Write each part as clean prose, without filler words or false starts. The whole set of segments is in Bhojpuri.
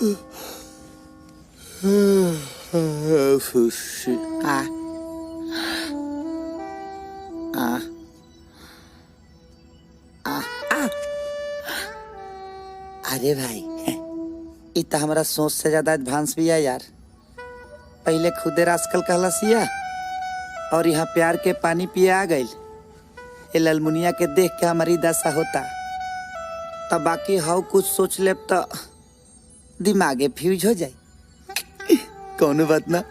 अरे भाई इतना हमारा सोच से ज्यादा एडवांस भी है यार। पहले खुदे रास्कल कहलसिया और यहाँ प्यार के पानी पिए आ गई। ये ललमुनिया के देख के हमारी दशा होता। तब बाकी हाउ कुछ सोच ले तो दिमागे फ्यूज हो जाए। कौन बात ना।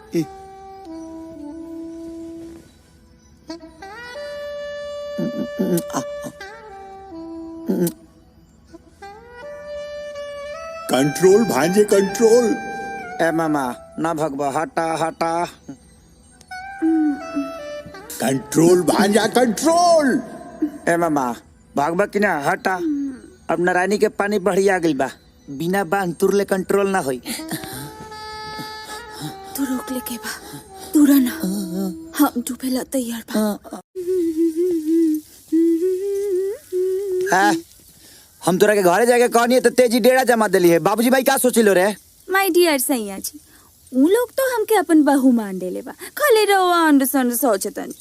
कंट्रोल भांजे कंट्रोल। ए मामा ना भगवा हटा हटा। कंट्रोल भांजा कंट्रोल। ए मामा भागवा कि ना हटा। अब नारायणी के पानी बढ़िया गई बा। बिना बांध तुरले कंट्रोल ना होई। तू रोक ले के बा तुरा ना। हम डूबेला तैयार बा। हम तोरा के घरे जाके कहनी है तो तेजी डेरा जमा दिली है। बाबूजी भाई क्या सोचिलो रे? माय डियर सैया जी, उ लोग तो हमके अपन बहू मान देले बा। खाली रहो अंडरस्टैंड सोचतन।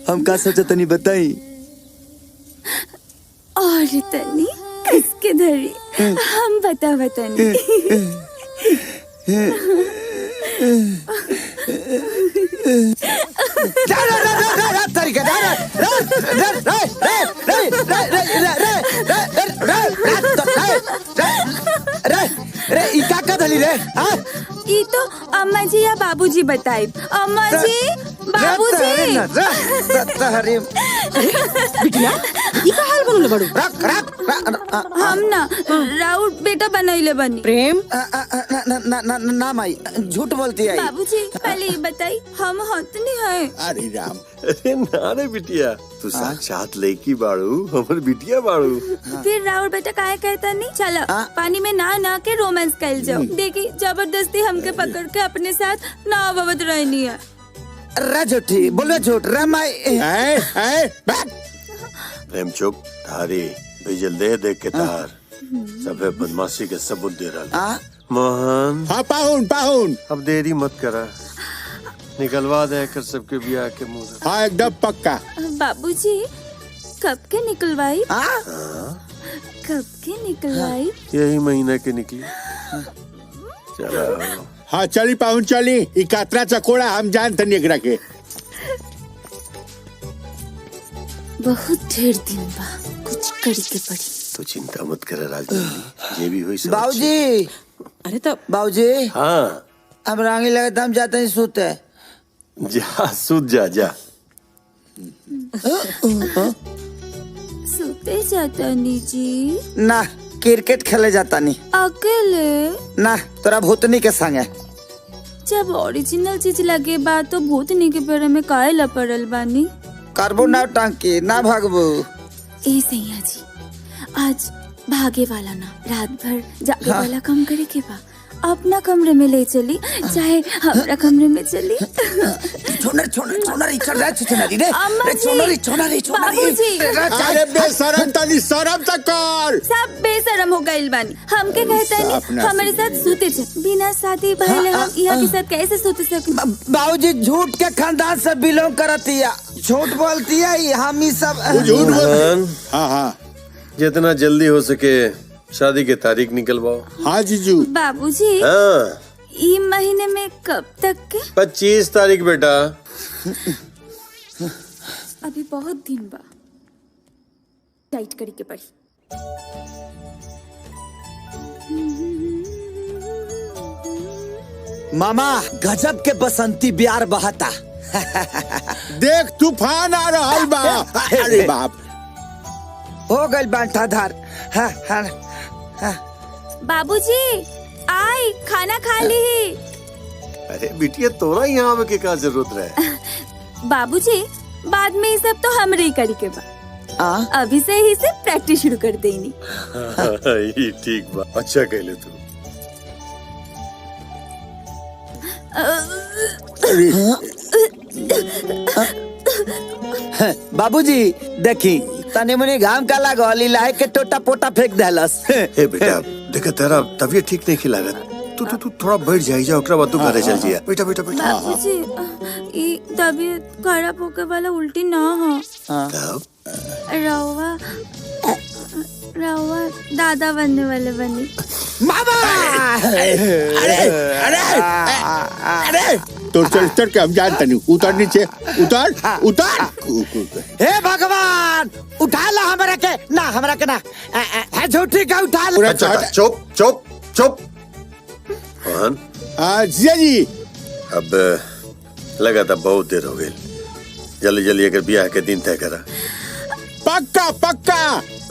हम का सोचतनी बताई? और तनी किसके धरी हम बतावतनी। ई तो अम्मा जी या बाबूजी बताई। अम्मा जी बाबूजी। बिटिया ई का हाल बनले बड़ू? हम ना राउत बेटा बनैले बनी। प्रेम ना माई झूठ बोलती है। बाबूजी पहले ये बताई हम हतनी है। अरे राम। अरे ना रे बिटिया, तू साक्षात लड़की बाड़ू, हमर बिटिया बाड़ू। फिर राउत बेटा काहे कहता नहीं? चलो पानी में ना के रोमांस कर जाओ। देखी जबरदस्ती हमके पकड़ के अपने साथ ना अवध रहनी है। रे झूठी बोलो झूठ रे माई। प्रेम चुप। थारी भेजल दे के तार सबे बदमाशी के सबूत दे रहा। मोहन हाँ पाहुन पाहुन। अब देरी मत करा, निकलवा दे कर सबके बियाह के मुंह। हाँ एकदम पक्का। बाबूजी कब के निकलवाई? कब के निकलवाई? यही महीना के निकली। चलो हाँ चली पाहुन चली। ई कातरा चकोड़ा हम जानते नहीं एकरा के। बहुत ढेर दिन बा, कुछ करी के पड़ी। तो चिंता मत कर राजनीति, ये भी हुई सब। बाबूजी। अरे तो बाबूजी हाँ अब रांगी लगे हम जाते हैं सोते। जा सूत जा। सोते जाता नी जी? ना क्रिकेट खेले जाता नहीं। अकेले? ना तोरा भूतनी के संगे। जब ओरिजिनल चीज लगे बा तो भूतनी के पेड़ में काहे लपड़ल बानी? करबो ना टांकी ना भागबो। ए सैया जी आज भागे वाला ना रात भर जागे वाला काम करे के बा। अपना कमरे में ले चली चाहे हमारा कमरे में चली। अरे बेशरम तनी शरम तक कर। सब बेशरम हो गइल बानी। हमके कहता नहीं हमारे साथ सूते थे। बिना शादी पहले हम यहाँ के साथ कैसे सूते सके? बाबूजी झूठ के खानदान से बिलोंग करती है। झूठ बोलती है हम ही सब झूठ बोल। हाँ हाँ जितना जल्दी हो सके शादी के तारीख निकलवाओ। हाँ जीजू। बाबूजी हाँ ई महीने में कब तक के? 25 तारीख बेटा। अभी बहुत दिन बा, टाइट करी के पड़ी। मामा गजब के बसंती बिहार बहाता। देख तूफान आ रहा बा। अरे बाप हो गई बांटा धार। बाबूजी आई खाना खा ली। अरे बिटिया तोरा यहाँ आवे के का जरूरत रहे? बाबूजी बाद में ये सब तो हमरे ही करी के बा। अभी से ही से प्रैक्टिस शुरू कर देनी। ये ठीक बा, अच्छा कहले तू। बाबूजी देखी तने मुनी घाम का लागल इलाहे के टोटा पोटा फेंक देलस। हे बेटा देखा तेरा तबीयत ठीक नहीं खिलागत। तू थोड़ा बैठ जाई जा ओकरा बाद तू घरे चल जिया। बेटा बेटा बेटा बाबूजी ई तबीयत खराब होके वाला उल्टी ना हो। तब रवा रवा दादा बनने वाले बनी। मामा अरे तो चल के हम जानते नहीं। उतर नीचे उतर उतर। हे भगवान उठा ला हमरा के ना है झूठी का उठा ला। अच्छा चुप चुप चुप। मोहन जिया जी अब लगा था बहुत देर हो गई। जल्दी जल्दी अगर ब्याह के दिन तय करा। पक्का पक्का।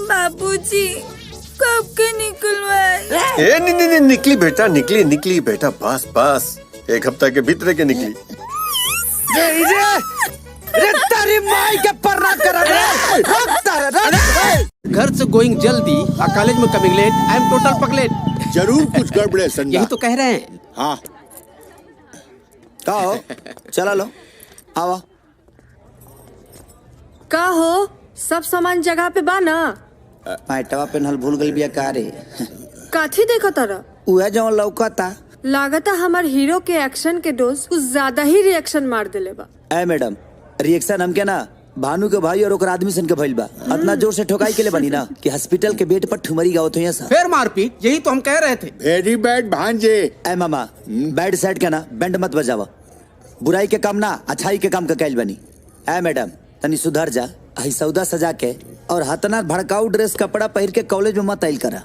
बाबूजी कब के निकलवाए? ए नहीं निकली बेटा निकली बेटा पास पास 1 हफ्ता के भीतर के निकली। रे तारी माई के पर्रा कर रे। घर से गोइंग जल्दी और कॉलेज में coming late. I am total पगलेट। जरूर कुछ गड़बड़ है संदा। यही तो कह रहे हैं। हाँ का हो चला लो आवा। का हो सब सामान जगह पे बा ना? माइटवा पेनहल भूल गई बिया का रे। काठी देखो तारा? उहे जो लौकता लागता हमार हीरो के एक्शन के डोज कुछ ज्यादा ही रिएक्शन मार देले बा। ए मैडम रिएक्शन हमके ना भानु के भाई और ओकर आदमी सन के भइल बा। इतना जोर से ठोकाई के ले बनी ना कि हॉस्पिटल के बेड पर ठुमरी गावत हो सा। फिर मारपीट यही तो हम कह रहे थे। वेरी बैड भांजे। ए मामा बैड साइड के ना बैंड मत बजावा। बुराई के काम ना अच्छाई के काम का कैल बनी। ए मैडम तनी सुधर जा। हई सौदा सजा के और हतना भड़काऊ ड्रेस कपड़ा पहन के कॉलेज में मत आइल करा।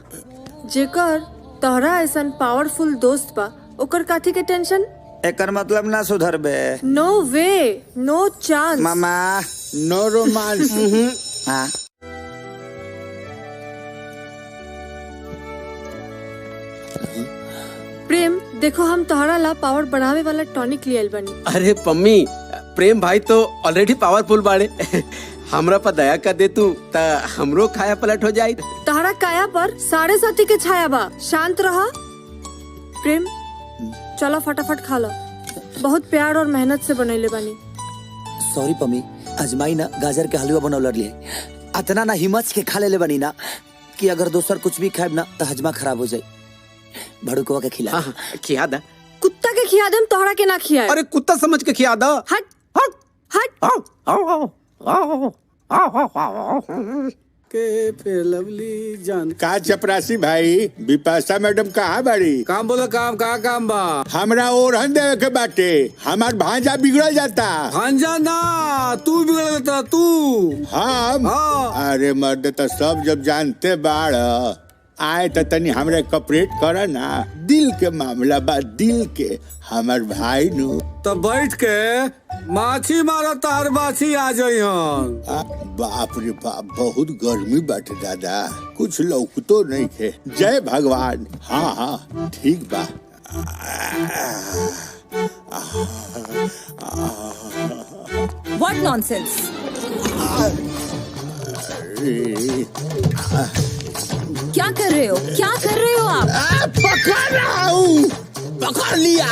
जेकर तोहरा ऐसन पावरफुल दोस्त बा ओकर काठी के टेंशन? एकर मतलब ना सुधर बे। नो वे नो चांस। मामा नो रोमांस। हाँ प्रेम देखो हम तोहरा ला पावर बढ़ावे वाला टॉनिक लियल बनी। अरे पम्मी प्रेम भाई तो ऑलरेडी पावरफुल बाड़े। हमरा पर दया कर दे तू ता हमरो खाया पलट हो जाई। तोहरा काया पर 7.5 के छाया बा। शांत रहा प्रेम। चलो फटाफट खा लो। बहुत प्यार और मेहनत से बनैले बनी। सॉरी पम्मी अजमाई ना गाजर के हलवा बनौल लिए। अतना ना हिम्मत के खा ले बनी ना कि अगर दोसर कुछ भी खाए ना तो हजमा खराब हो जाए। भड़ुकवा के खिला। हाँ, खिया दा। कुत्ता के खिया देम तोहरा के ना खिया। अरे कुत्ता समझ के खिया दा। हट हट के फिर लवली जान। का चपरासी भाई बिपाशा मैडम कहाँ बाड़ी? काम बोलो काम का काम बा? हमरा ओरहन देवे के बाटे। हमार भांजा बिगड़ जाता। भांजा ना तू बिगड़ जाता तू। हम हाँ। अरे मर्द तो सब जब जानते बाड़ आए तो तनी हमरे कपरेट कर ना। दिल के मामला बा दिल के। हमार भाई नु तो बैठ के माछी मारो तार बाछी आ जाई। बाप रे बाप बहुत गर्मी बाटे दादा। कुछ लौकतो नहीं खे। जय भगवान। हाँ हाँ ठीक बा। What nonsense! क्या कर रहे हो आप? पकड़ रहा हूँ। पकड़ लिया।